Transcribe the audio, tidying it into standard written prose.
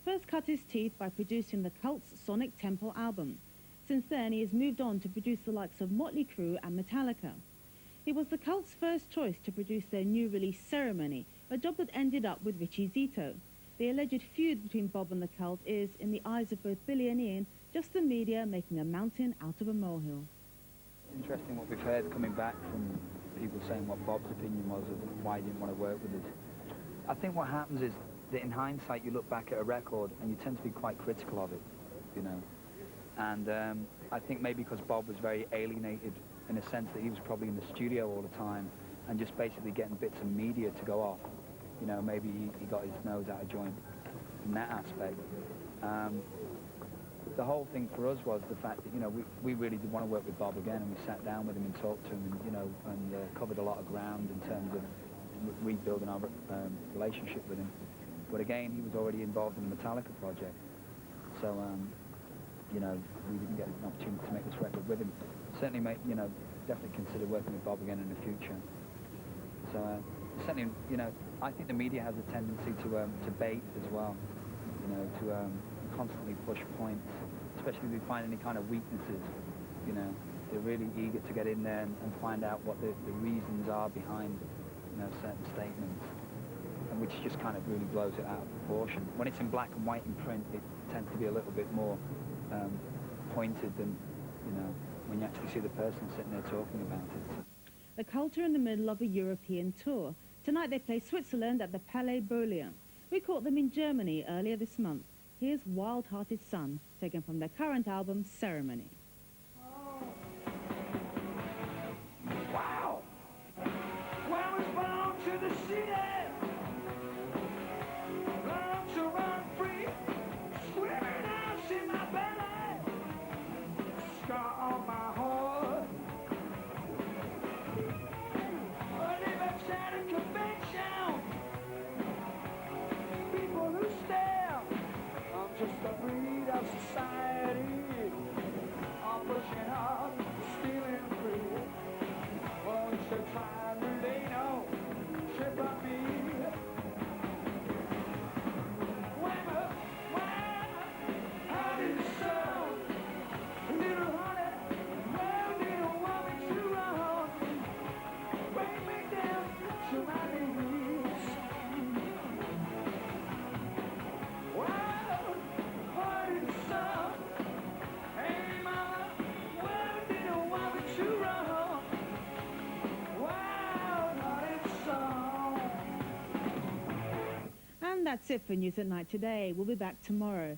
first cut his teeth by producing the Cult's Sonic Temple album. Since then, he has moved on to produce the likes of Motley Crue and Metallica. He was the Cult's first choice to produce their new release Ceremony, a job that ended up with Richie Zito. The alleged feud between Bob and the Cult is, in the eyes of both Billy and Ian, just the media making a mountain out of a molehill. Interesting what we've heard coming back from people saying what Bob's opinion was of why he didn't want to work with us. I think what happens is that in hindsight you look back at a record and you tend to be quite critical of it, you know. And I think maybe because Bob was very alienated in a sense that he was probably in the studio all the time and just basically getting bits of media to go off. You know, maybe he got his nose out of joint in that aspect. The whole thing for us was the fact that, you know, we really did want to work with Bob again, and we sat down with him and talked to him and, you know, and covered a lot of ground in terms of rebuilding our relationship with him. But again, he was already involved in the Metallica project. So, you know, we didn't get an opportunity to make this record with him. Certainly, you know, definitely consider working with Bob again in the future. So, certainly, you know, I think the media has a tendency to bait as well, you know, to constantly push points, especially if they find any kind of weaknesses, you know. They're really eager to get in there and find out what the reasons are behind, you know, certain statements, and which just kind of really blows it out of proportion. When it's in black and white in print, it tends to be a little bit more pointed than, you know, when you actually see the person sitting there talking about it. The Cult are in the middle of a European tour. Tonight they play Switzerland at the Palais Bouillon. We caught them in Germany earlier this month. Here's Wild Hearted Sun, taken from their current album, Ceremony. Wow! Well, I was born to the city, born to run free, screaming out in my belly, scar on my heart. I live outside a convention, people who stare, I'm just a breed of society, I'm pushing hard, stealing free. Oh, you should try and they know, trip on me. Well, how did it sound? Little honey, well, they don't want me to run. Bring me down to my knees. Well, how did it sound? Hey, mama, well, they don't want me to run. And that's it for News at Night today. We'll be back tomorrow.